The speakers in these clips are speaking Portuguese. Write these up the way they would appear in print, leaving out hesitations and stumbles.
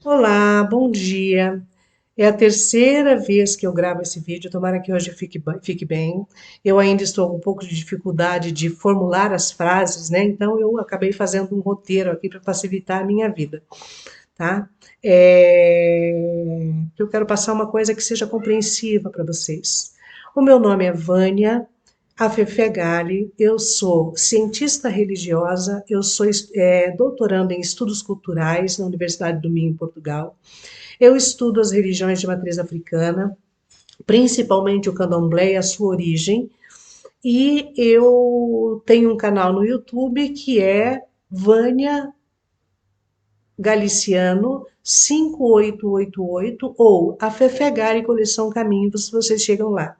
Olá, bom dia. É a terceira vez que eu gravo esse vídeo, tomara que hoje fique bem. Eu ainda estou com um pouco de dificuldade de formular as frases, né? Então eu acabei fazendo um roteiro aqui para facilitar a minha vida, tá? Eu quero passar uma coisa que seja compreensiva para vocês. O meu nome é Vânia Afefegali, eu sou cientista religiosa, eu sou doutoranda em estudos culturais na Universidade do Minho, em Portugal. Eu estudo as religiões de matriz africana, principalmente o candomblé e a sua origem, e eu tenho um canal no YouTube que é Vânia Galiciano 5888 ou a Fefegari Coleção Caminhos, vocês chegam lá.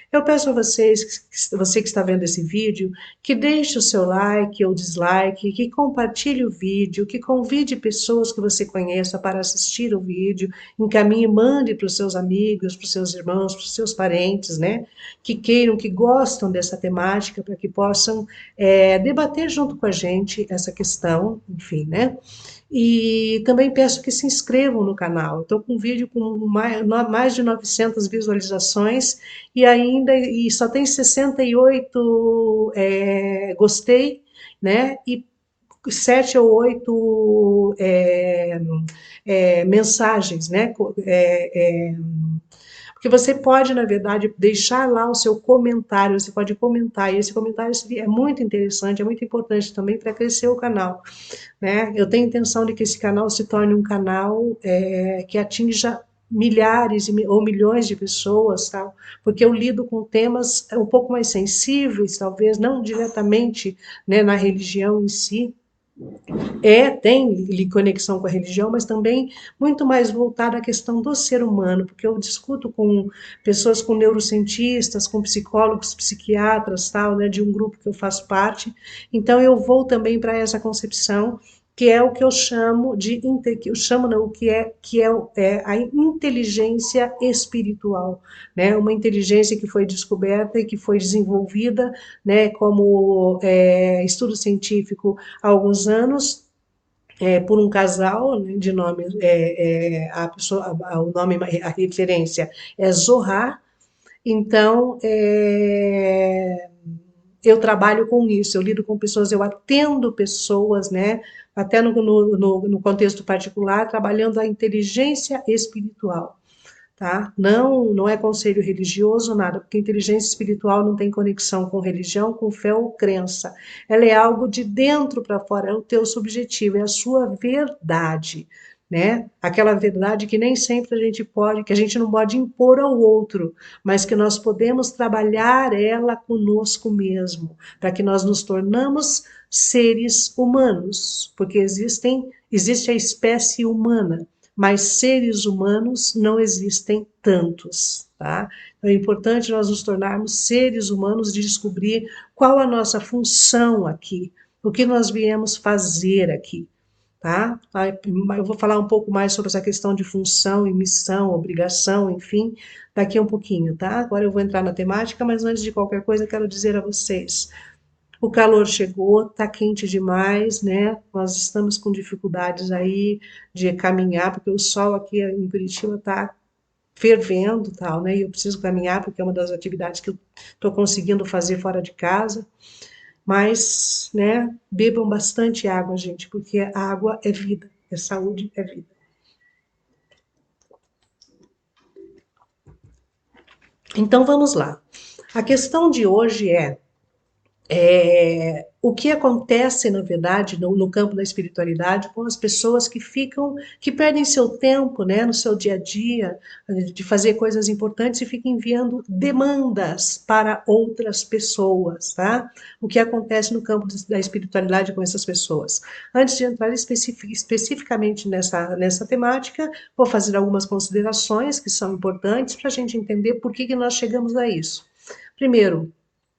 Eu peço a vocês, você que está vendo esse vídeo, que deixe o seu like ou dislike, que compartilhe o vídeo, que convide pessoas que você conheça para assistir o vídeo, encaminhe e mande para os seus amigos, para os seus irmãos, para os seus parentes, né? Que queiram, que gostam dessa temática, para que possam debater junto com a gente essa questão, enfim, né? E também peço que se inscrevam no canal. Estou com um vídeo com mais de 900 visualizações e só tem 68 gostei, né? E 7 ou 8 mensagens, né? Porque você pode, na verdade, deixar lá o seu comentário, você pode comentar, e esse comentário é muito interessante, é muito importante também para crescer o canal, né? Eu tenho intenção de que esse canal se torne um canal que atinja milhares ou milhões de pessoas, tal, porque eu lido com temas um pouco mais sensíveis, talvez não diretamente, né, na religião em si, tem conexão com a religião, mas também muito mais voltada à questão do ser humano, porque eu discuto com pessoas, com neurocientistas, com psicólogos, psiquiatras, tal, né, de um grupo que eu faço parte. Então eu vou também para essa concepção que é o que eu chamo de que eu chamo não, é a inteligência espiritual, né? Uma inteligência que foi descoberta e que foi desenvolvida, né, como estudo científico há alguns anos, por um casal, né, de nome, a pessoa, o nome, a referência é Zohar. Então, eu trabalho com isso, eu lido com pessoas, eu atendo pessoas, né, até no contexto particular, trabalhando a inteligência espiritual. Tá? Não é conselho religioso, nada, porque inteligência espiritual não tem conexão com religião, com fé ou crença. Ela é algo de dentro para fora, é o teu subjetivo, é a sua verdade, né? Aquela verdade que nem sempre a gente pode, que a gente não pode impor ao outro, mas que nós podemos trabalhar ela conosco mesmo, para que nós nos tornamos seres humanos, porque existe a espécie humana, mas seres humanos não existem tantos, tá? Então é importante nós nos tornarmos seres humanos, de descobrir qual a nossa função aqui, o que nós viemos fazer aqui, tá? Eu vou falar um pouco mais sobre essa questão de função e missão, obrigação, enfim, daqui a um pouquinho, tá? Agora eu vou entrar na temática, mas antes de qualquer coisa, eu quero dizer a vocês, o calor chegou, tá quente demais, né? Nós estamos com dificuldades aí de caminhar, porque o sol aqui em Curitiba tá fervendo, tal, né? E eu preciso caminhar porque é uma das atividades que eu estou conseguindo fazer fora de casa. Mas, né? Bebam bastante água, gente, porque a água é vida, é saúde, é vida. Então vamos lá. A questão de hoje o que acontece, na verdade, no campo da espiritualidade com as pessoas que que perdem seu tempo, né, no seu dia a dia, de fazer coisas importantes e ficam enviando demandas para outras pessoas, tá? O que acontece no campo da espiritualidade com essas pessoas. Antes de entrar especificamente nessa temática, vou fazer algumas considerações que são importantes para a gente entender por que nós chegamos a isso. Primeiro,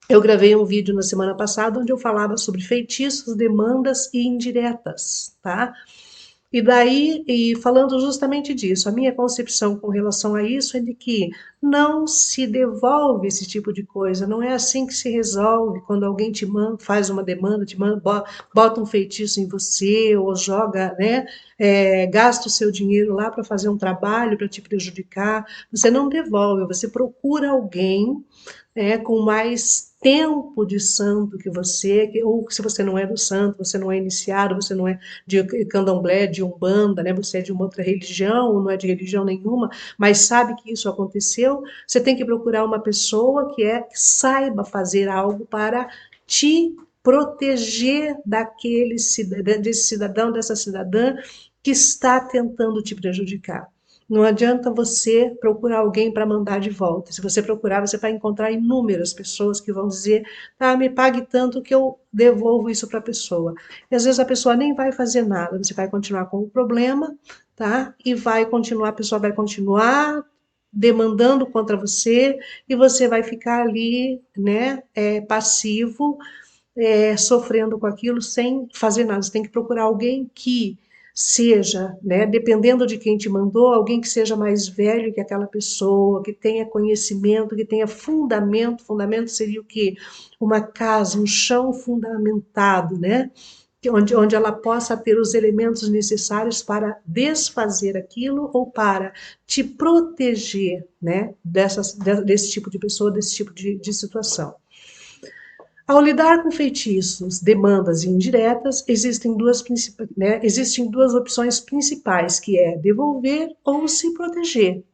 eu gravei um vídeo na semana passada onde eu falava sobre feitiços, demandas e indiretas, tá? E daí, e falando justamente disso, a minha concepção com relação a isso é de que não se devolve esse tipo de coisa, não é assim que se resolve quando alguém te manda, faz uma demanda, te manda, bota um feitiço em você, ou joga, né, gasta o seu dinheiro lá para fazer um trabalho para te prejudicar, você não devolve, você procura alguém, com mais tempo de santo que você, ou se você não é do santo, você não é iniciado, você não é de candomblé, de umbanda, né? Você é de uma outra religião, ou não é de religião nenhuma, mas sabe que isso aconteceu, você tem que procurar uma pessoa que saiba fazer algo para te proteger daquele cidadão, desse cidadão, dessa cidadã que está tentando te prejudicar. Não adianta você procurar alguém para mandar de volta. Se você procurar, você vai encontrar inúmeras pessoas que vão dizer: ah, me pague tanto que eu devolvo isso para a pessoa. E às vezes a pessoa nem vai fazer nada, você vai continuar com o problema, tá? E vai continuar, a pessoa vai continuar demandando contra você e você vai ficar ali, né, passivo, sofrendo com aquilo sem fazer nada. Você tem que procurar alguém que seja, né, dependendo de quem te mandou, alguém que seja mais velho que aquela pessoa, que tenha conhecimento, que tenha fundamento. Fundamento seria o quê? Uma casa, um chão fundamentado, né? Onde ela possa ter os elementos necessários para desfazer aquilo ou para te proteger, né, desse tipo de pessoa, desse tipo de situação. Ao lidar com feitiços, demandas e indiretas, existem duas opções principais, que é devolver ou se proteger.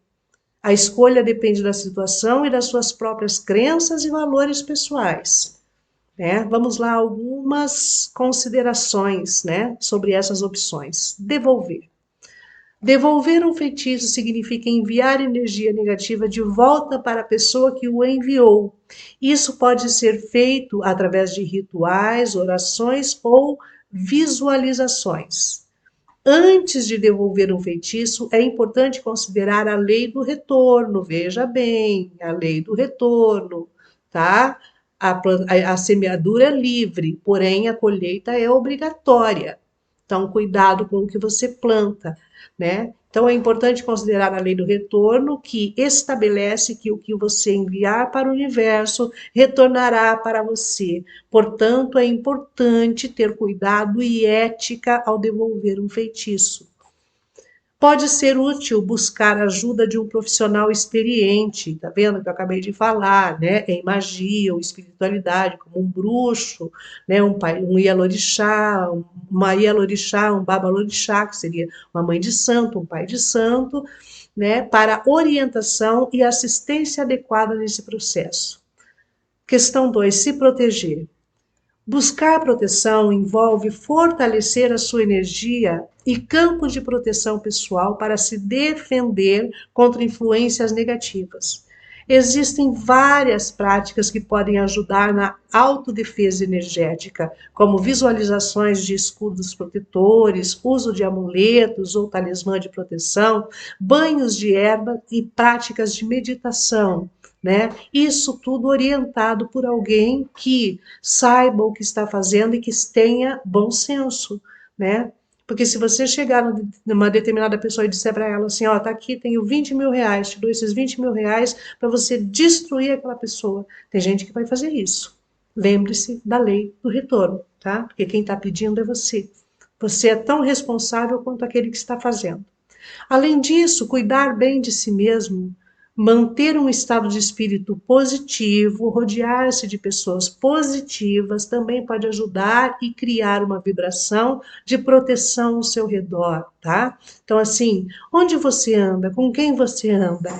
A escolha depende da situação e das suas próprias crenças e valores pessoais. Né? Vamos lá, algumas considerações, né, sobre essas opções. Devolver. Devolver um feitiço significa enviar energia negativa de volta para a pessoa que o enviou. Isso pode ser feito através de rituais, orações ou visualizações. Antes de devolver um feitiço, é importante considerar a lei do retorno. Veja bem, a lei do retorno, tá? A semeadura é livre, porém a colheita é obrigatória. Então, cuidado com o que você planta, né? Então, é importante considerar a lei do retorno, que estabelece que o que você enviar para o universo retornará para você. Portanto, é importante ter cuidado e ética ao devolver um feitiço. Pode ser útil buscar a ajuda de um profissional experiente, tá vendo que eu acabei de falar, né? Em magia ou espiritualidade, como um bruxo, né? Um Ialorixá, uma Ialorixá, um Babalorixá, que seria uma mãe de santo, um pai de santo, né? Para orientação e assistência adequada nesse processo. Questão 2, se proteger. Buscar proteção envolve fortalecer a sua energia e campo de proteção pessoal para se defender contra influências negativas. Existem várias práticas que podem ajudar na autodefesa energética, como visualizações de escudos protetores, uso de amuletos ou talismã de proteção, banhos de erva e práticas de meditação, né? Isso tudo orientado por alguém que saiba o que está fazendo e que tenha bom senso, né? Porque se você chegar numa determinada pessoa e disser para ela assim, ó, tá aqui, tenho 20 mil reais, te dou esses 20 mil reais para você destruir aquela pessoa. Tem gente que vai fazer isso. Lembre-se da lei do retorno, tá? Porque quem está pedindo é você. Você é tão responsável quanto aquele que está fazendo. Além disso, cuidar bem de si mesmo, manter um estado de espírito positivo, rodear-se de pessoas positivas também pode ajudar e criar uma vibração de proteção ao seu redor, tá? Então, assim, onde você anda, com quem você anda,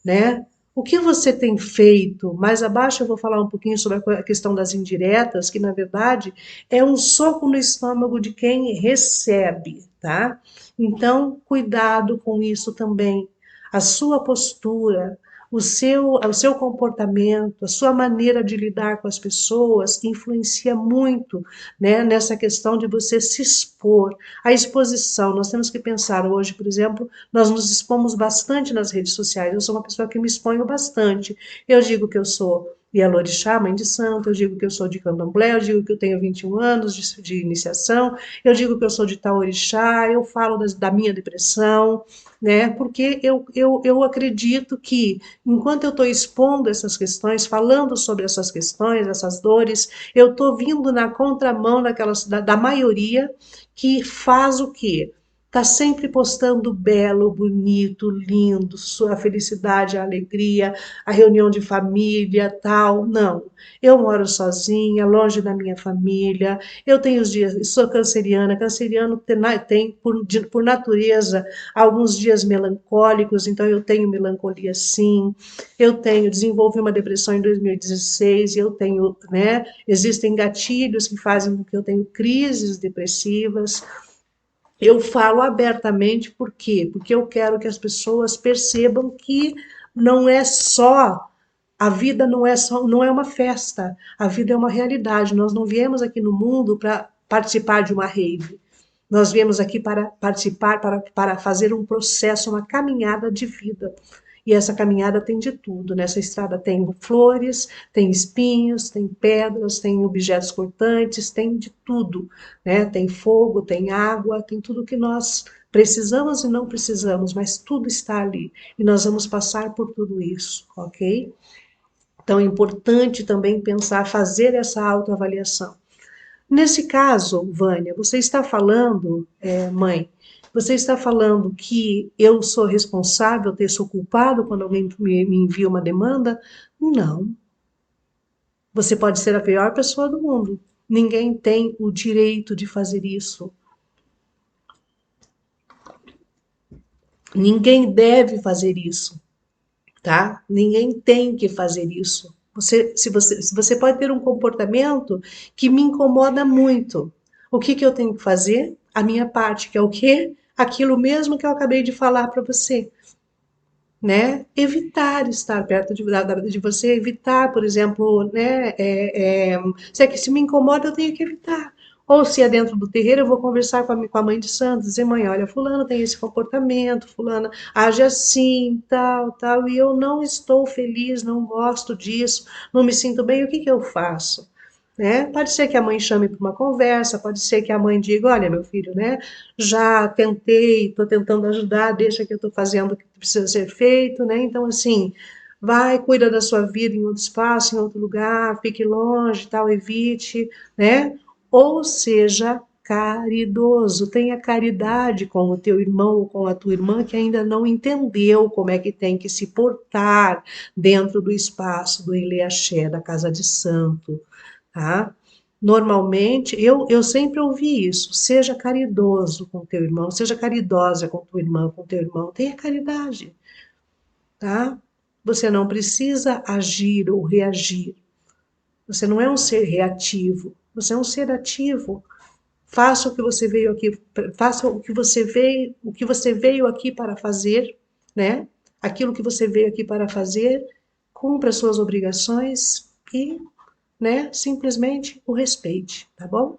né? O que você tem feito? Mais abaixo eu vou falar um pouquinho sobre a questão das indiretas, que na verdade é um soco no estômago de quem recebe, tá? Então, cuidado com isso também. A sua postura, o seu comportamento, a sua maneira de lidar com as pessoas influencia muito, né, nessa questão de você se expor. A exposição, nós temos que pensar hoje, por exemplo, nós nos expomos bastante nas redes sociais. Eu sou uma pessoa que me exponho bastante. Eu digo que eu sou Yalorixá, mãe de santo, eu digo que eu sou de candomblé, eu digo que eu tenho 21 anos de iniciação, eu digo que eu sou de taorixá, eu falo da minha depressão, né? Porque eu acredito que, enquanto eu estou expondo essas questões, falando sobre essas questões, essas dores, eu estou vindo na contramão da maioria que faz o quê? Está sempre postando belo, bonito, lindo, sua felicidade, a alegria, a reunião de família, tal. Não. Eu moro sozinha, longe da minha família. Eu tenho os dias, sou canceriana. Canceriano tem por natureza, alguns dias melancólicos, então eu tenho melancolia sim. Desenvolvi uma depressão em 2016, eu tenho, né? Existem gatilhos que fazem com que eu tenha crises depressivas. Eu falo abertamente, por quê? Porque eu quero que as pessoas percebam que não é só a vida não é uma festa, a vida é uma realidade. Nós não viemos aqui no mundo para participar de uma rave. Nós viemos aqui para participar, para fazer um processo, uma caminhada de vida. E essa caminhada tem de tudo. Nessa estrada tem flores, tem espinhos, tem pedras, tem objetos cortantes, tem de tudo, né? Tem fogo, tem água, tem tudo que nós precisamos e não precisamos, mas tudo está ali. E nós vamos passar por tudo isso, ok? Então é importante também pensar, fazer essa autoavaliação. Nesse caso, Vânia, você está falando, mãe, você está falando que eu sou responsável, eu sou culpado quando alguém me envia uma demanda? Não. Você pode ser a pior pessoa do mundo. Ninguém tem o direito de fazer isso. Ninguém deve fazer isso, tá? Ninguém tem que fazer isso. Se você pode ter um comportamento que me incomoda muito, o que que eu tenho que fazer? A minha parte, que é o quê? Aquilo mesmo que eu acabei de falar para você, né? Evitar estar perto de você, evitar, por exemplo, né? Se é que se me incomoda, eu tenho que evitar. Ou se é dentro do terreiro, eu vou conversar com a mãe de santo, dizer, mãe, olha, fulano tem esse comportamento, fulana age assim, tal, tal, e eu não estou feliz, não gosto disso, não me sinto bem, o que que eu faço? Né? Pode ser que a mãe chame para uma conversa, pode ser que a mãe diga, olha, meu filho, né? Já tentei, estou tentando ajudar, deixa que eu estou fazendo o que precisa ser feito, né? Então, assim, vai, cuida da sua vida em outro espaço, em outro lugar, fique longe, tal, evite, né? Ou seja caridoso, tenha caridade com o teu irmão ou com a tua irmã que ainda não entendeu como é que tem que se portar dentro do espaço do Ilê Axé, da casa de santo, tá? Normalmente, eu sempre ouvi isso, seja caridoso com teu irmão, seja caridosa com tua irmã, com teu irmão, tenha caridade, tá? Você não precisa agir ou reagir, você não é um ser reativo, você é um ser ativo. Faça o que você veio aqui, faça o que você veio aqui para fazer, né? Aquilo que você veio aqui para fazer, cumpra as suas obrigações e, né, simplesmente o respeite, tá bom?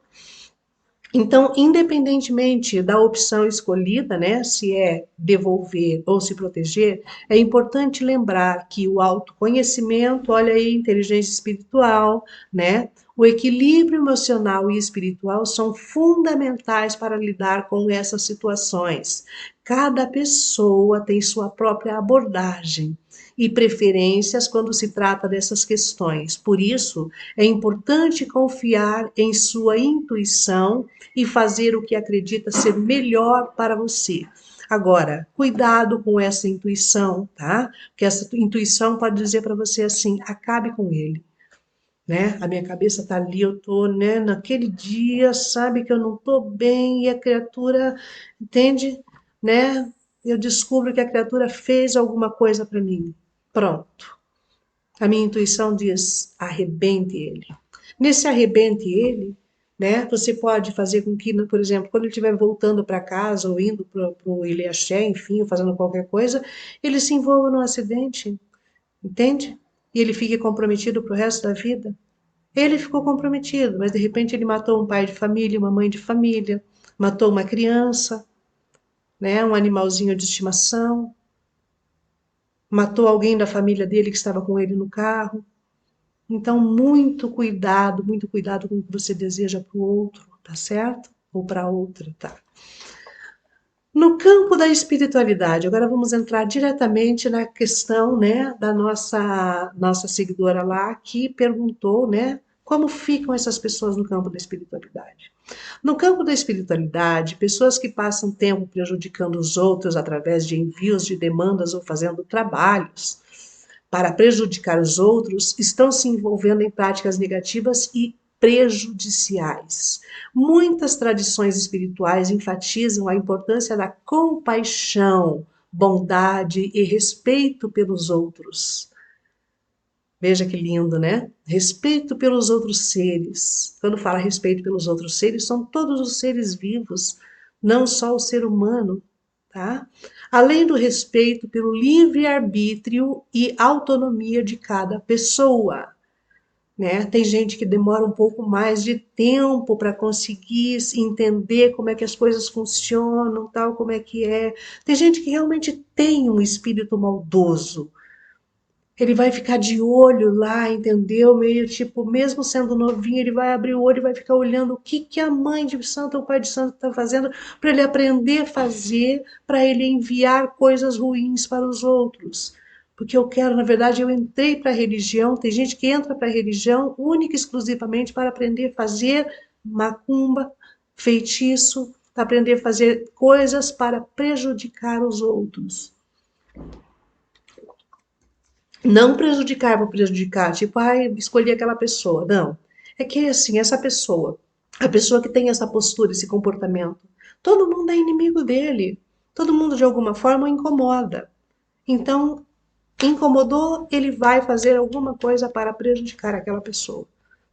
Então, independentemente da opção escolhida, né, se é devolver ou se proteger, é importante lembrar que o autoconhecimento, olha aí, inteligência espiritual, né, o equilíbrio emocional e espiritual são fundamentais para lidar com essas situações. Cada pessoa tem sua própria abordagem e preferências quando se trata dessas questões. Por isso, é importante confiar em sua intuição e fazer o que acredita ser melhor para você. Agora, cuidado com essa intuição, tá? Porque essa intuição pode dizer para você assim: acabe com ele, né? A minha cabeça tá ali, eu tô, né, naquele dia, sabe que eu não tô bem e a criatura, entende? Né? Eu descubro que a criatura fez alguma coisa para mim. Pronto. A minha intuição diz: arrebente ele. Nesse arrebente ele, né, você pode fazer com que, por exemplo, quando ele estiver voltando para casa ou indo para o Ilê Axé, enfim, ou fazendo qualquer coisa, ele se envolva num acidente, entende? E ele fique comprometido para o resto da vida. Ele ficou comprometido, mas de repente ele matou um pai de família, uma mãe de família, matou uma criança, né, um animalzinho de estimação, matou alguém da família dele que estava com ele no carro. Então, muito cuidado com o que você deseja para o outro, tá certo? Ou para outra, tá? No campo da espiritualidade, agora vamos entrar diretamente na questão, né, da nossa seguidora lá que perguntou, né, como ficam essas pessoas no campo da espiritualidade. No campo da espiritualidade, pessoas que passam tempo prejudicando os outros através de envios de demandas ou fazendo trabalhos para prejudicar os outros estão se envolvendo em práticas negativas e prejudiciais. Muitas tradições espirituais enfatizam a importância da compaixão, bondade e respeito pelos outros. Veja que lindo, né? Respeito pelos outros seres. Quando fala respeito pelos outros seres, são todos os seres vivos, não só o ser humano, tá? Além do respeito pelo livre-arbítrio e autonomia de cada pessoa, né? Tem gente que demora um pouco mais de tempo para conseguir entender como é que as coisas funcionam, tal, como é que é. Tem gente que realmente tem um espírito maldoso, ele vai ficar de olho lá, entendeu? Meio tipo, mesmo sendo novinho, ele vai abrir o olho e vai ficar olhando o que, que a mãe de santo ou o pai de santo está fazendo para ele aprender a fazer, para ele enviar coisas ruins para os outros. Porque eu quero, na verdade, eu entrei para a religião, tem gente que entra para a religião única e exclusivamente para aprender a fazer macumba, feitiço, para aprender a fazer coisas para prejudicar os outros. Não prejudicar por prejudicar, tipo, ai, escolhi aquela pessoa. Não. É que, assim, essa pessoa, a pessoa que tem essa postura, esse comportamento, todo mundo é inimigo dele. Todo mundo, de alguma forma, o incomoda. Então, incomodou, ele vai fazer alguma coisa para prejudicar aquela pessoa.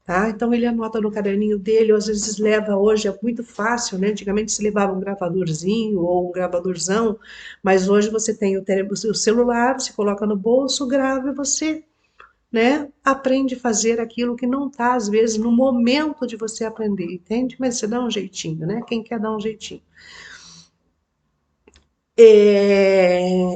Tá? Então ele anota no caderninho dele, ou às vezes leva, hoje é muito fácil, né? Antigamente se levava um gravadorzinho ou um gravadorzão, mas hoje você tem o celular, você coloca no bolso, grava e você, né, aprende a fazer aquilo que não está, às vezes, no momento de você aprender, entende? Mas você dá um jeitinho, né? Quem quer dar um jeitinho.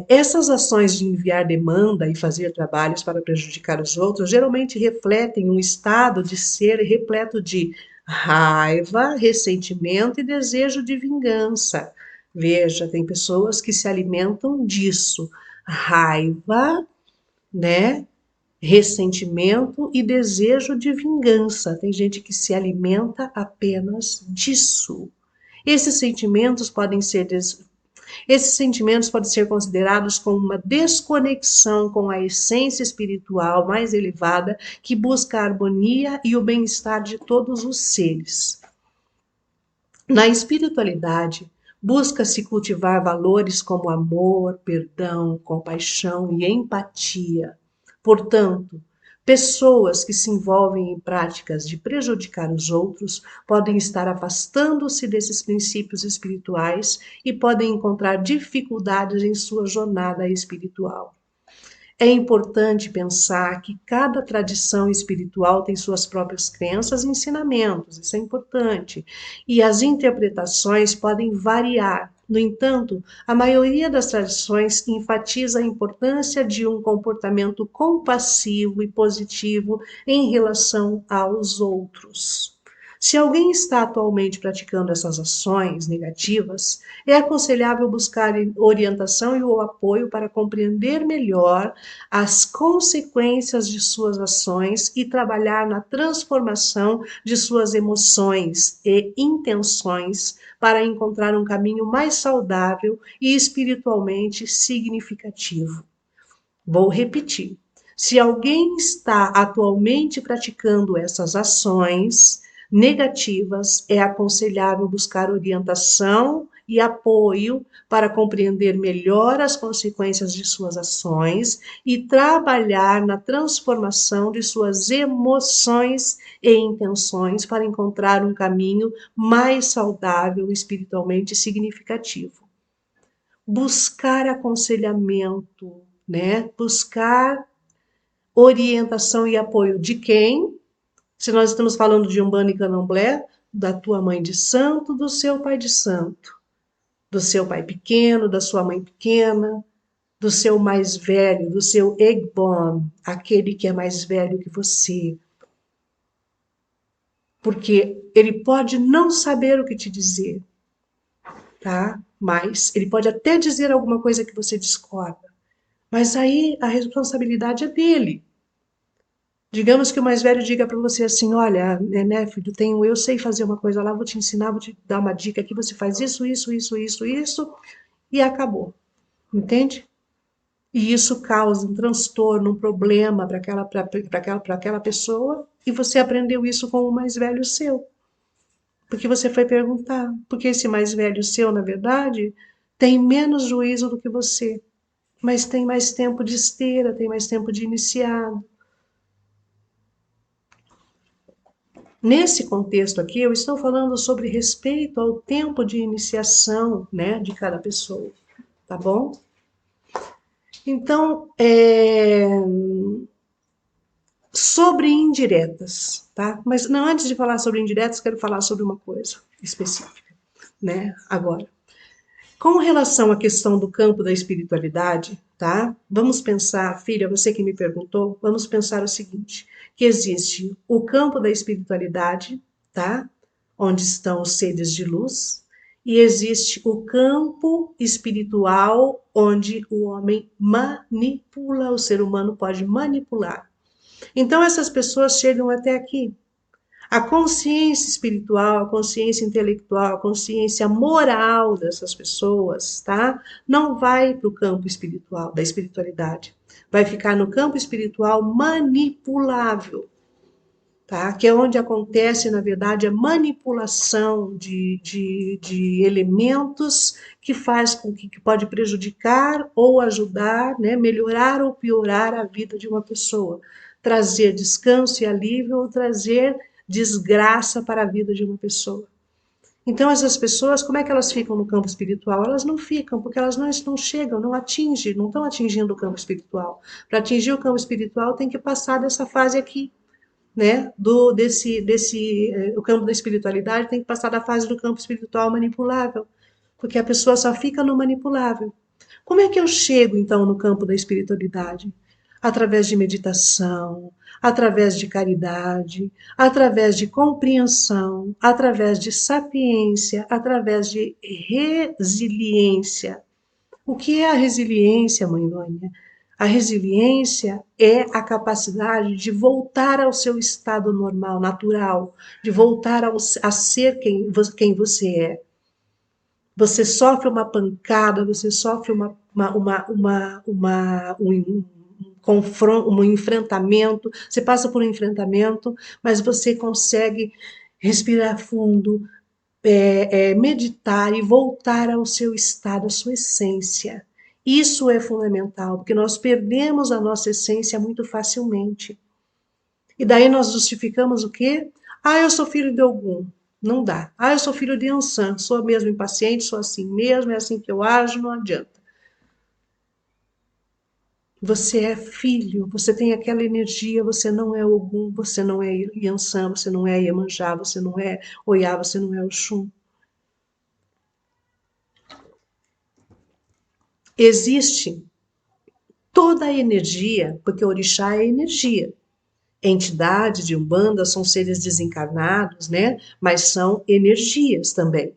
Essas ações de enviar demanda e fazer trabalhos para prejudicar os outros geralmente refletem um estado de ser repleto de raiva, ressentimento e desejo de vingança. Veja, tem pessoas que se alimentam disso, raiva, né? Ressentimento e desejo de vingança. Tem gente que se alimenta apenas disso. Esses sentimentos podem ser esses sentimentos podem ser considerados como uma desconexão com a essência espiritual mais elevada que busca a harmonia e o bem-estar de todos os seres. Na espiritualidade, busca-se cultivar valores como amor, perdão, compaixão e empatia. Portanto, pessoas que se envolvem em práticas de prejudicar os outros podem estar afastando-se desses princípios espirituais e podem encontrar dificuldades em sua jornada espiritual. É importante pensar que cada tradição espiritual tem suas próprias crenças e ensinamentos, isso é importante, e as interpretações podem variar. No entanto, a maioria das tradições enfatiza a importância de um comportamento compassivo e positivo em relação aos outros. Se alguém está atualmente praticando essas ações negativas, é aconselhável buscar orientação e o apoio para compreender melhor as consequências de suas ações e trabalhar na transformação de suas emoções e intenções para encontrar um caminho mais saudável e espiritualmente significativo. Vou repetir. Se alguém está atualmente praticando essas ações negativas, é aconselhável buscar orientação e apoio para compreender melhor as consequências de suas ações e trabalhar na transformação de suas emoções e intenções para encontrar um caminho mais saudável e espiritualmente significativo. Buscar aconselhamento, né? Buscar orientação e apoio de quem? Se nós estamos falando de Umbanda e Candomblé, da tua mãe de santo, do seu pai de santo, do seu pai pequeno, da sua mãe pequena, do seu mais velho, do seu Egbon, aquele que é mais velho que você. Porque ele pode não saber o que te dizer, tá? Mas ele pode até dizer alguma coisa que você discorda. Mas aí a responsabilidade é dele. Digamos que o mais velho diga para você assim, olha, né, filho, eu sei fazer uma coisa lá, vou te ensinar, vou te dar uma dica aqui, você faz isso, e acabou. Entende? E isso causa um transtorno, um problema para aquela pessoa, e você aprendeu isso com o mais velho seu. Porque você foi perguntar. Porque esse mais velho seu, na verdade, tem menos juízo do que você, mas tem mais tempo de esteira, tem mais tempo de iniciado. Nesse contexto aqui, eu estou falando sobre respeito ao tempo de iniciação, né, de cada pessoa, tá bom? Então, sobre indiretas, tá? Mas não, antes de falar sobre indiretas, quero falar sobre uma coisa específica, né? Agora, com relação à questão do campo da espiritualidade, tá? Vamos pensar, filha, você que me perguntou, vamos pensar o seguinte, que existe o campo da espiritualidade, tá? Onde estão os seres de luz, e existe o campo espiritual onde o homem manipula, o ser humano pode manipular. Então essas pessoas chegam até aqui. A consciência espiritual, a consciência intelectual, a consciência moral dessas pessoas, tá? Não vai para o campo espiritual, da espiritualidade. Vai ficar no campo espiritual manipulável, tá? Que é onde acontece, na verdade, a manipulação de elementos que faz com que pode prejudicar ou ajudar, né? Melhorar ou piorar a vida de uma pessoa. Trazer descanso e alívio ou trazer desgraça para a vida de uma pessoa. Então, essas pessoas, como é que elas ficam no campo espiritual? Elas não ficam, porque elas não chegam, não atingem, não estão atingindo o campo espiritual. Para atingir o campo espiritual, tem que passar dessa fase aqui, né? O campo da espiritualidade tem que passar da fase do campo espiritual manipulável, porque a pessoa só fica no manipulável. Como é que eu chego, então, no campo da espiritualidade? Através de meditação, através de caridade, através de compreensão, através de sapiência, através de resiliência. O que é a resiliência, mãe Vânia? A resiliência é a capacidade de voltar ao seu estado normal, natural, de voltar a ser quem você é. Você sofre uma pancada, você sofre um confronto, um enfrentamento, você passa por um enfrentamento, mas você consegue respirar fundo, meditar e voltar ao seu estado, à sua essência. Isso é fundamental, porque nós perdemos a nossa essência muito facilmente. E daí nós justificamos o quê? Ah, eu sou filho de algum. Não dá. Ah, eu sou filho de Ansan, sou mesmo impaciente, sou assim mesmo, é assim que eu ajo, não adianta. Você é filho, você tem aquela energia, você não é Ogum, você não é Yansan, você não é Iemanjá, você não é Oiá, você não é Oxum. Existe toda a energia, porque o orixá é energia. Entidade de Umbanda são seres desencarnados, né? Mas são energias também,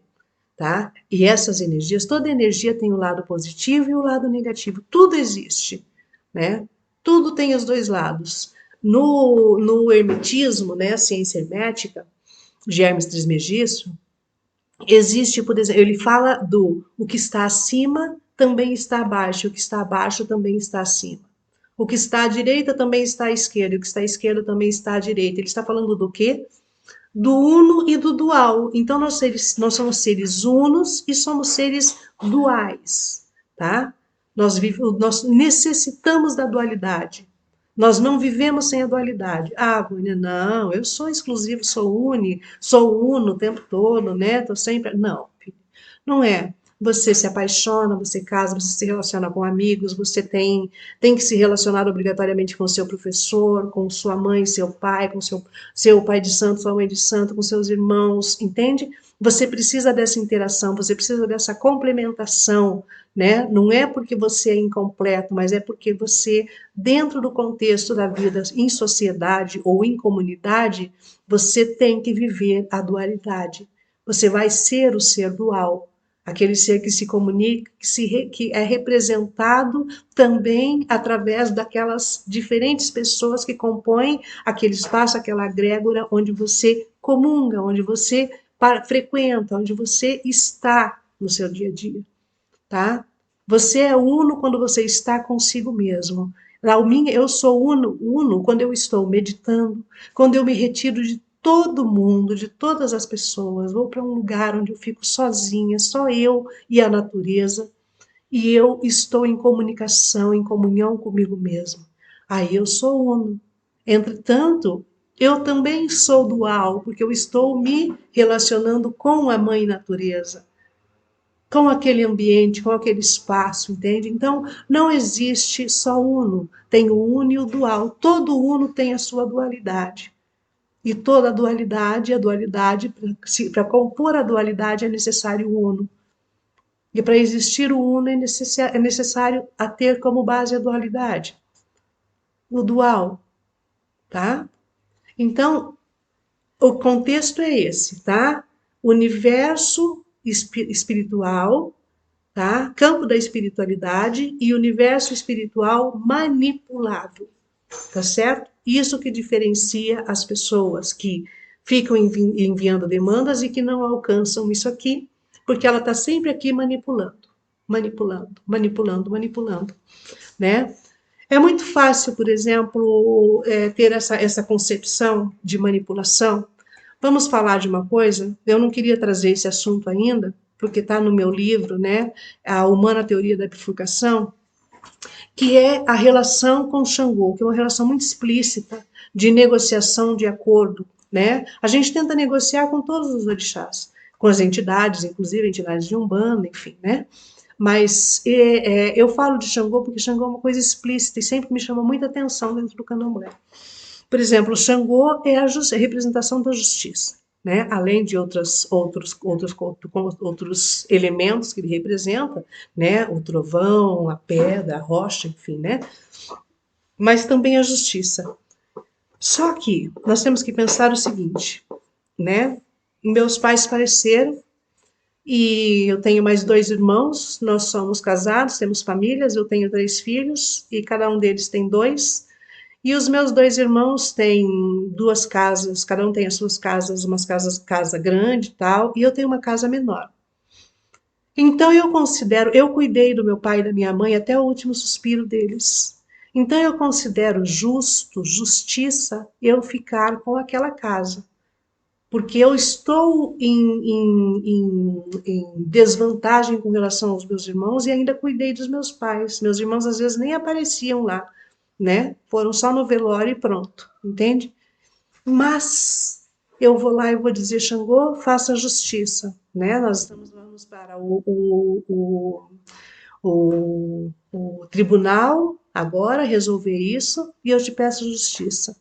tá? E essas energias, toda energia tem o lado positivo e o lado negativo. Tudo existe, né? Tudo tem os dois lados. No hermetismo, né, a ciência hermética, de Hermes Trismegisto, existe, por exemplo, ele fala do o que está acima também está abaixo, o que está abaixo também está acima. O que está à direita também está à esquerda, e o que está à esquerda também está à direita. Ele está falando do quê? Do uno e do dual. Então, nós somos seres unos e somos seres duais, tá? Nós necessitamos da dualidade. Nós não vivemos sem a dualidade. Ah, Vânia, não, eu sou exclusivo, sou uno o tempo todo, né? Tô sempre. Não, não é. Você se apaixona, você casa, você se relaciona com amigos, você tem que se relacionar obrigatoriamente com seu professor, com sua mãe, seu pai, com seu pai de santo, sua mãe de santo, com seus irmãos, entende? Você precisa dessa interação, você precisa dessa complementação, né? Não é porque você é incompleto, mas é porque você, dentro do contexto da vida em sociedade ou em comunidade, você tem que viver a dualidade. Você vai ser o ser dual, aquele ser que se comunica, que é representado também através daquelas diferentes pessoas que compõem aquele espaço, aquela egrégora onde você comunga, onde você frequenta, onde você está no seu dia a dia, tá? Você é uno quando você está consigo mesmo. Eu sou uno quando eu estou meditando, quando eu me retiro de todo mundo, de todas as pessoas, vou para um lugar onde eu fico sozinha, só eu e a natureza, e eu estou em comunicação, em comunhão comigo mesmo. Aí eu sou uno. Entretanto, eu também sou dual, porque eu estou me relacionando com a mãe natureza, com aquele ambiente, com aquele espaço, entende? Então, não existe só uno, tem o uno e o dual. Todo uno tem a sua dualidade. E toda a dualidade, para compor a dualidade é necessário o uno. E para existir o uno é necessário a ter como base a dualidade, o dual, tá? Então, o contexto é esse, tá? Universo espiritual, tá? Campo da espiritualidade e universo espiritual manipulável, tá certo? Isso que diferencia as pessoas que ficam enviando demandas e que não alcançam isso aqui, porque ela está sempre aqui manipulando, né? É muito fácil, por exemplo, ter essa concepção de manipulação. Vamos falar de uma coisa, eu não queria trazer esse assunto ainda, porque está no meu livro, né, A Humana Teoria da Bifurcação, que é a relação com Xangô, que é uma relação muito explícita de negociação de acordo, né? A gente tenta negociar com todos os orixás, com as entidades, inclusive entidades de Umbanda, enfim, né? Mas eu falo de Xangô porque Xangô é uma coisa explícita e sempre me chama muita atenção dentro do candomblé. Por exemplo, Xangô é a representação da justiça, né? Além de outros elementos que ele representa, né? O trovão, a pedra, a rocha, enfim, né? Mas também a justiça. Só que nós temos que pensar o seguinte, né? Meus pais faleceram e eu tenho mais dois irmãos, nós somos casados, temos famílias, eu tenho 3 filhos e cada um deles tem dois. E os meus dois irmãos têm 2 casas, cada um tem as suas casas, casa grande e tal, e eu tenho uma casa menor. Então eu cuidei do meu pai e da minha mãe até o último suspiro deles. Então eu considero justiça, eu ficar com aquela casa. Porque eu estou em desvantagem com relação aos meus irmãos e ainda cuidei dos meus pais. Meus irmãos às vezes nem apareciam lá, né? Foram só no velório e pronto, entende? Mas eu vou lá e vou dizer, Xangô, faça justiça, né? Vamos para o tribunal agora resolver isso e eu te peço justiça.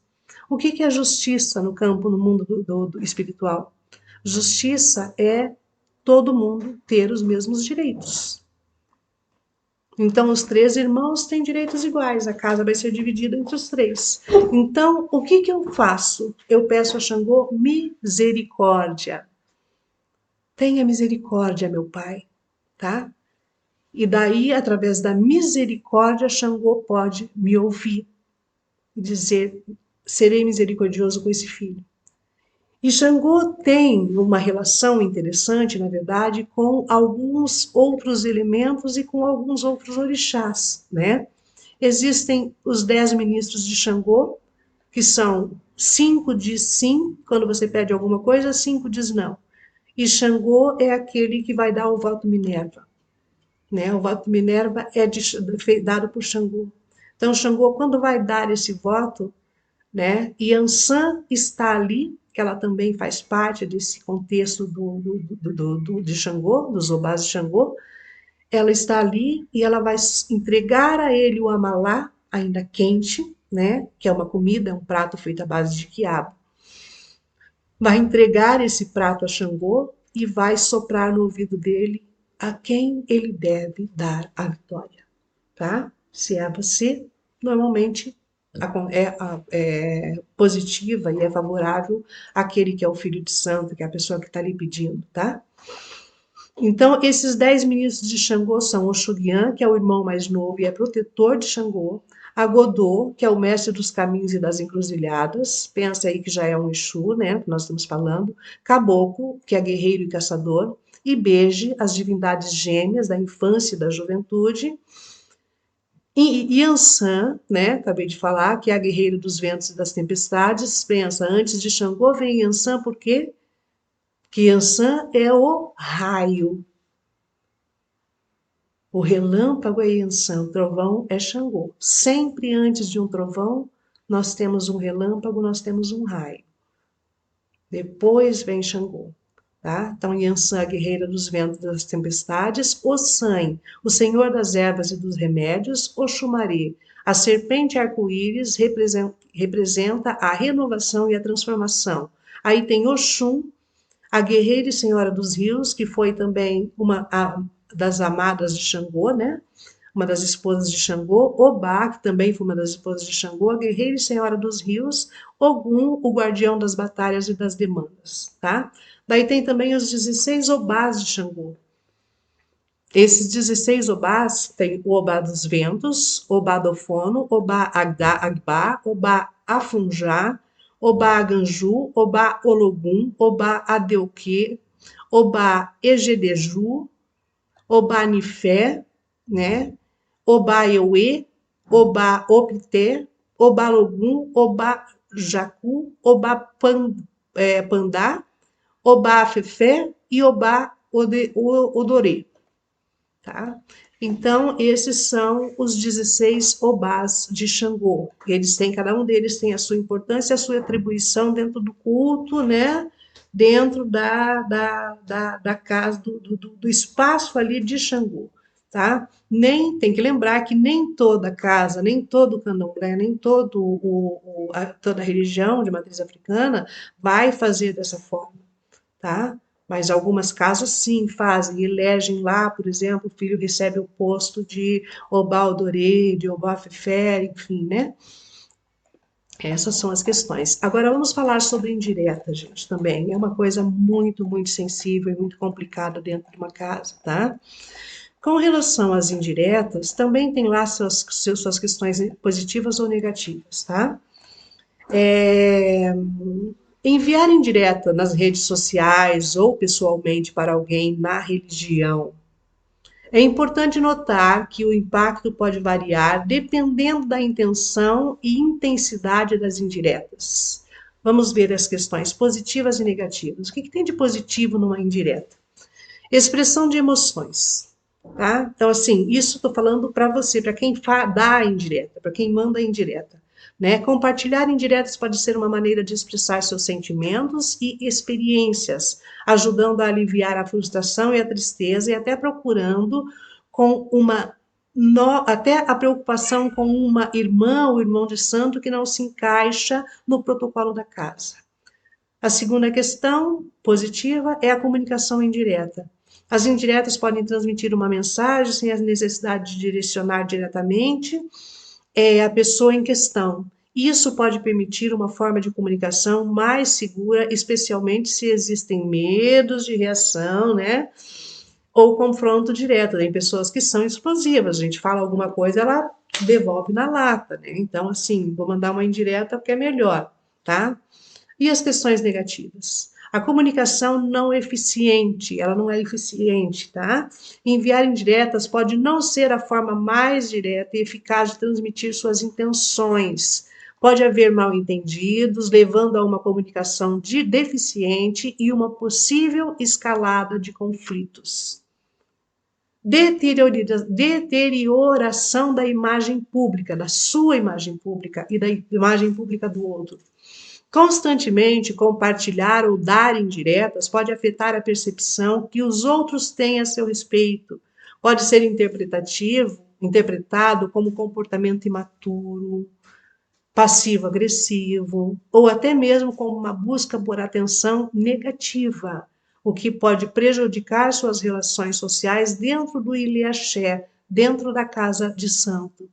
O que é justiça no campo, no mundo do espiritual? Justiça é todo mundo ter os mesmos direitos. Então, os 3 irmãos têm direitos iguais, a casa vai ser dividida entre os 3. Então, o que eu faço? Eu peço a Xangô misericórdia. Tenha misericórdia, meu pai, tá? E daí, através da misericórdia, Xangô pode me ouvir e dizer: serei misericordioso com esse filho. E Xangô tem uma relação interessante, na verdade, com alguns outros elementos e com alguns outros orixás, né? Existem os 10 ministros de Xangô, que são 5 diz sim, quando você pede alguma coisa, 5 diz não. E Xangô é aquele que vai dar o voto Minerva, né? O voto Minerva é dado por Xangô. Então, Xangô, quando vai dar esse voto, né? E Ansan está ali, que ela também faz parte desse contexto de Xangô, dos Obás de Xangô, ela está ali e ela vai entregar a ele o amalá, ainda quente, né? Que é uma comida, é um prato feito à base de quiabo. Vai entregar esse prato a Xangô e vai soprar no ouvido dele a quem ele deve dar a vitória, tá? Se é você, normalmente é positiva e é favorável àquele que é o filho de santo, que é a pessoa que está ali pedindo, tá? Então, esses 10 ministros de Xangô são o Xurian, que é o irmão mais novo e é protetor de Xangô, a Godô, que é o mestre dos caminhos e das encruzilhadas, pensa aí que já é um Exu, né, que nós estamos falando, Caboclo, que é guerreiro e caçador, e Beje, as divindades gêmeas da infância e da juventude, e Yansan, né, acabei de falar, que é a guerreira dos ventos e das tempestades, pensa, antes de Xangô vem Yansan, por quê? Que Yansan é o raio. O relâmpago é Yansan, o trovão é Xangô. Sempre antes de um trovão, nós temos um relâmpago, nós temos um raio. Depois vem Xangô. Tá? Então, Yansan, a guerreira dos ventos e das tempestades. Ossan, o senhor das ervas e dos remédios. Oxumaré, a serpente arco-íris, representa a renovação e a transformação. Aí tem Oxum, a guerreira e senhora dos rios, que foi também uma das amadas de Xangô, né? Uma das esposas de Xangô, Obá, que também foi uma das esposas de Xangô, a guerreira e senhora dos rios, Ogum, o guardião das batalhas e das demandas, tá? Daí tem também os 16 Obás de Xangô. Esses 16 Obás, tem o Obá dos ventos, Obá do Fono, Obá Agbá, Obá Afunjá, Obá Aganju, Obá Ologum, Obá Adeuque, Obá Egedeju, Obá Nifé, né? Obá Euê, Obá Opité, Obá Logum, Obá Jacu, Obá Pandá, Obá Fefé e Obá Odorê. Tá? Então, esses são os 16 obás de Xangô. Eles têm, cada um deles tem a sua importância, a sua atribuição dentro do culto, né? Dentro da casa, do espaço ali de Xangô. Tá? Tem que lembrar que nem toda casa, nem todo candomblé, nem toda religião de matriz africana vai fazer dessa forma, tá? Mas algumas casas sim fazem, elegem lá, por exemplo, o filho recebe o posto de Obá Odorê, de Obá Fefé, enfim, né? Essas são as questões. Agora vamos falar sobre indireta, gente, também. É uma coisa muito, muito sensível e muito complicada dentro de uma casa, tá? Com relação às indiretas, também tem lá suas questões positivas ou negativas, tá? Enviar indireta nas redes sociais ou pessoalmente para alguém na religião. É importante notar que o impacto pode variar dependendo da intenção e intensidade das indiretas. Vamos ver as questões positivas e negativas. O que tem de positivo numa indireta? Expressão de emoções. Tá? Então, assim, isso estou falando para você, para quem dá a indireta, para quem manda a indireta. Né? Compartilhar indiretas pode ser uma maneira de expressar seus sentimentos e experiências, ajudando a aliviar a frustração e a tristeza e até procurando com até a preocupação com uma irmã ou irmão de santo que não se encaixa no protocolo da casa. A segunda questão positiva é a comunicação indireta. As indiretas podem transmitir uma mensagem sem a necessidade de direcionar diretamente a pessoa em questão. Isso pode permitir uma forma de comunicação mais segura, especialmente se existem medos de reação, né? Ou confronto direto. Tem pessoas que são explosivas. A gente fala alguma coisa, ela devolve na lata, né? Então, assim, vou mandar uma indireta porque é melhor, tá? E as questões negativas? A comunicação não eficiente, ela não é eficiente, tá? Enviar indiretas pode não ser a forma mais direta e eficaz de transmitir suas intenções. Pode haver mal-entendidos, levando a uma comunicação deficiente e uma possível escalada de conflitos. Deterioração da imagem pública, da sua imagem pública e da imagem pública do outro. Constantemente compartilhar ou dar indiretas pode afetar a percepção que os outros têm a seu respeito, Pode ser interpretado como comportamento imaturo, passivo-agressivo, ou até mesmo como uma busca por atenção negativa, o que pode prejudicar suas relações sociais dentro do Ilhaxé, dentro da casa de santo.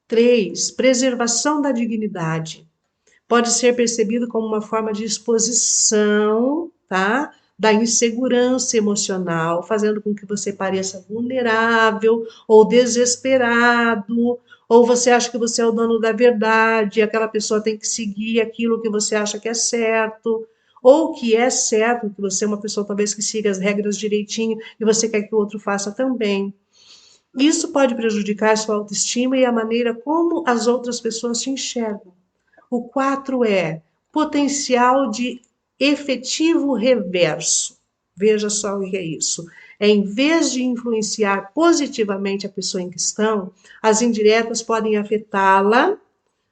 3. Preservação da dignidade. Pode ser percebido como uma forma de exposição, tá? Da insegurança emocional, fazendo com que você pareça vulnerável ou desesperado, ou você acha que você é o dono da verdade, e aquela pessoa tem que seguir aquilo que você acha que é certo, ou que é certo, que você é uma pessoa talvez que siga as regras direitinho e você quer que o outro faça também. Isso pode prejudicar a sua autoestima e a maneira como as outras pessoas te enxergam. O 4 é potencial de efetivo reverso. Veja só o que é isso. É, em vez de influenciar positivamente a pessoa em questão, as indiretas podem afetá-la,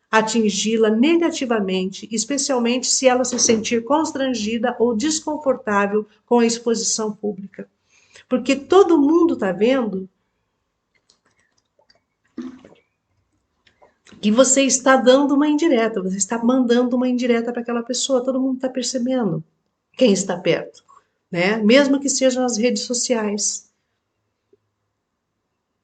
atingi-la negativamente, especialmente se ela se sentir constrangida ou desconfortável com a exposição pública. Porque todo mundo está vendo que você está dando uma indireta, você está mandando uma indireta para aquela pessoa, todo mundo está percebendo quem está perto, né? Mesmo que seja nas redes sociais,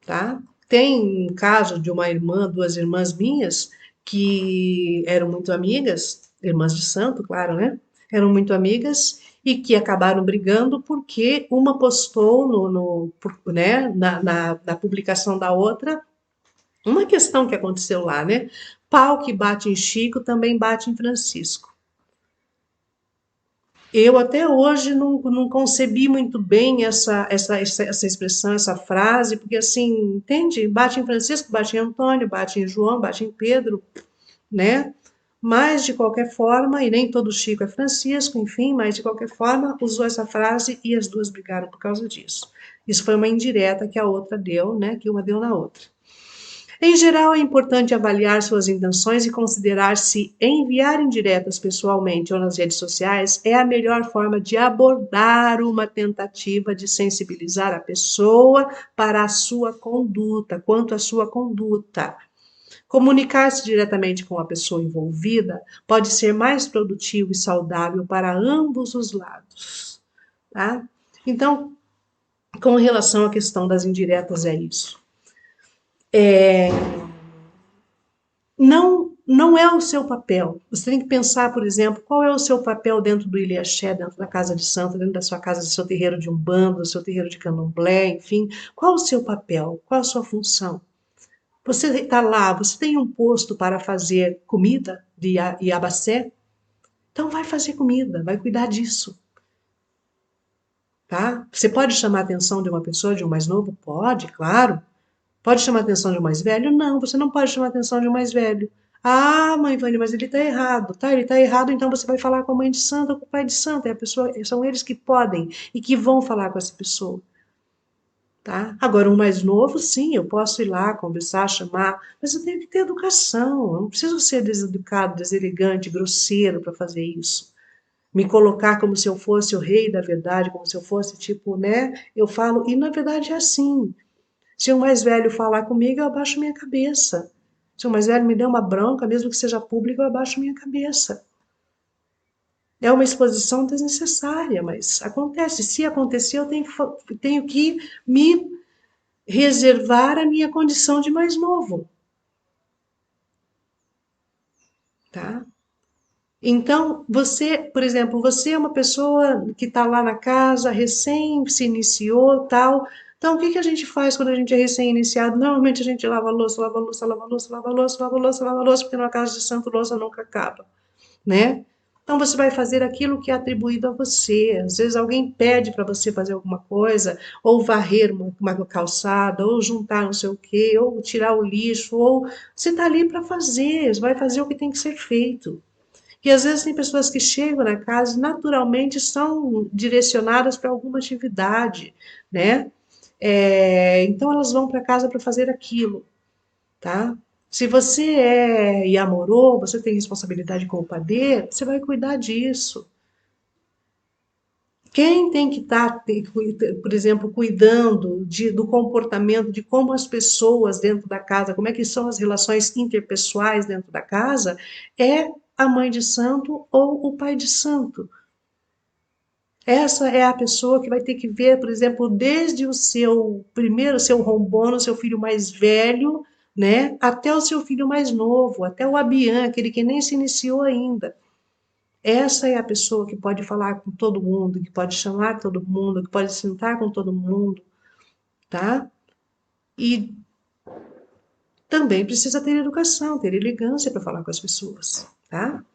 tá? Tem um caso de uma irmã, duas irmãs minhas, que eram muito amigas, irmãs de santo, claro, né? Eram muito amigas e que acabaram brigando porque uma postou né, na publicação da outra uma questão que aconteceu lá, né? Pau que bate em Chico também bate em Francisco. Eu até hoje não concebi muito bem essa expressão, essa frase, porque assim, entende? Bate em Francisco, bate em Antônio, bate em João, bate em Pedro, né? Mas, de qualquer forma, e nem todo Chico é Francisco, enfim, mas de qualquer forma, usou essa frase e as duas brigaram por causa disso. Isso foi uma indireta que a outra deu, né? Que uma deu na outra. Em geral, é importante avaliar suas intenções e considerar se enviar indiretas pessoalmente ou nas redes sociais é a melhor forma de abordar uma tentativa de sensibilizar a pessoa para a sua conduta, quanto à sua conduta. Comunicar-se diretamente com a pessoa envolvida pode ser mais produtivo e saudável para ambos os lados. Tá? Então, com relação à questão das indiretas, é isso. Não é o seu papel. Você tem que pensar, por exemplo, qual é o seu papel dentro do Ilhaxé, dentro da casa de santo, dentro da sua casa, do seu terreiro de umbanda, do seu terreiro de candomblé, enfim. Qual o seu papel? Qual a sua função? Você está lá, você tem um posto para fazer comida de Iabacé? Então vai fazer comida, vai cuidar disso. Tá? Você pode chamar a atenção de uma pessoa, de um mais novo? Pode, claro. Pode chamar a atenção de um mais velho? Não, você não pode chamar a atenção de um mais velho. Ah, mãe Vânia, mas ele está errado, tá? Ele está errado, então você vai falar com a mãe de santo ou com o pai de santo. É a pessoa, são eles que podem e que vão falar com essa pessoa, tá? Agora, um mais novo, sim, eu posso ir lá, conversar, chamar, mas eu tenho que ter educação. Eu não preciso ser deseducado, deselegante, grosseiro para fazer isso. Me colocar como se eu fosse o rei da verdade, como se eu fosse tipo, né? Eu falo, e na verdade é assim. Se o mais velho falar comigo, eu abaixo minha cabeça. Se o mais velho me der uma bronca, mesmo que seja público, eu abaixo minha cabeça. É uma exposição desnecessária, mas acontece. Se acontecer, eu tenho que me reservar a minha condição de mais novo, tá? Então, você, por exemplo, você é uma pessoa que está lá na casa, recém se iniciou, tal. Então, o que que a gente faz quando a gente é recém-iniciado? Normalmente a gente lava a louça, lava a louça, lava a louça, lava a louça, lava a louça, lava a louça, porque numa casa de santo louça nunca acaba, né? Então você vai fazer aquilo que é atribuído a você. Às vezes alguém pede para você fazer alguma coisa, ou varrer uma calçada, ou juntar não sei o quê, ou tirar o lixo, ou você está ali para fazer, você vai fazer o que tem que ser feito. E às vezes tem pessoas que chegam na casa e naturalmente são direcionadas para alguma atividade, né? Então elas vão para casa para fazer aquilo, tá? Se você é Yamorô, você tem responsabilidade com o padeiro, você vai cuidar disso. Quem tem que estar, por exemplo, cuidando do comportamento, de como as pessoas dentro da casa, como é que são as relações interpessoais dentro da casa, é a mãe de santo ou o pai de santo. Essa é a pessoa que vai ter que ver, por exemplo, desde o seu primeiro, seu rombono, seu filho mais velho, né, até o seu filho mais novo, até o Abian, aquele que nem se iniciou ainda. Essa é a pessoa que pode falar com todo mundo, que pode chamar todo mundo, que pode sentar com todo mundo, tá? E também precisa ter educação, ter elegância para falar com as pessoas, tá?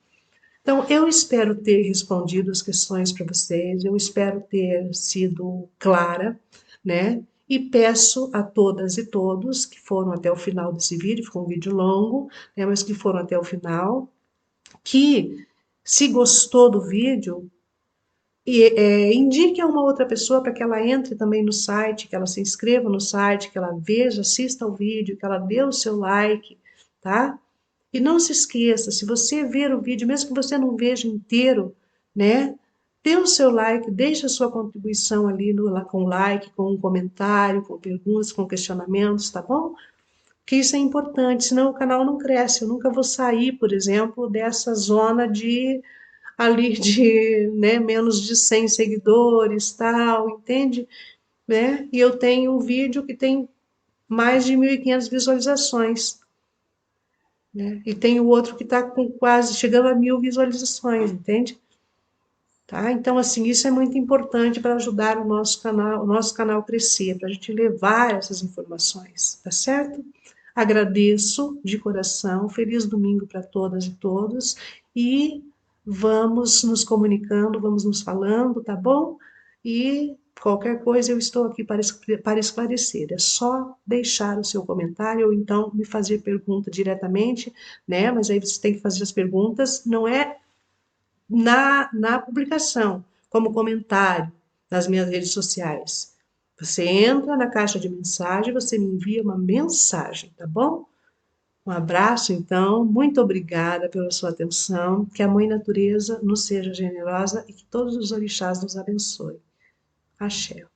Então, eu espero ter respondido as questões para vocês, eu espero ter sido clara, né? E peço a todas e todos que foram até o final desse vídeo, ficou um vídeo longo, né, mas que foram até o final, que se gostou do vídeo, indique a uma outra pessoa para que ela entre também no site, que ela se inscreva no site, que ela veja, assista ao vídeo, que ela dê o seu like, tá? E não se esqueça, se você ver o vídeo, mesmo que você não veja inteiro, né? Dê o seu like, deixe a sua contribuição ali com like, com um comentário, com perguntas, com questionamentos, tá bom? Que isso é importante, senão o canal não cresce. Eu nunca vou sair, por exemplo, dessa zona de ali de, né, menos de 100 seguidores, tal, entende? Né? E eu tenho um vídeo que tem mais de 1.500 visualizações, né? E tem o outro que está com quase chegando a 1.000 visualizações, entende? Tá? Então, assim, isso é muito importante para ajudar o nosso canal crescer, para a gente levar essas informações, tá certo? Agradeço de coração, feliz domingo para todas e todos, e vamos nos comunicando, vamos nos falando, tá bom? E qualquer coisa eu estou aqui para esclarecer, é só deixar o seu comentário ou então me fazer pergunta diretamente, né? Mas aí você tem que fazer as perguntas, não é na publicação, como comentário nas minhas redes sociais. Você entra na caixa de mensagem, você me envia uma mensagem, tá bom? Um abraço, então, muito obrigada pela sua atenção, que a Mãe Natureza nos seja generosa e que todos os orixás nos abençoem. Axé.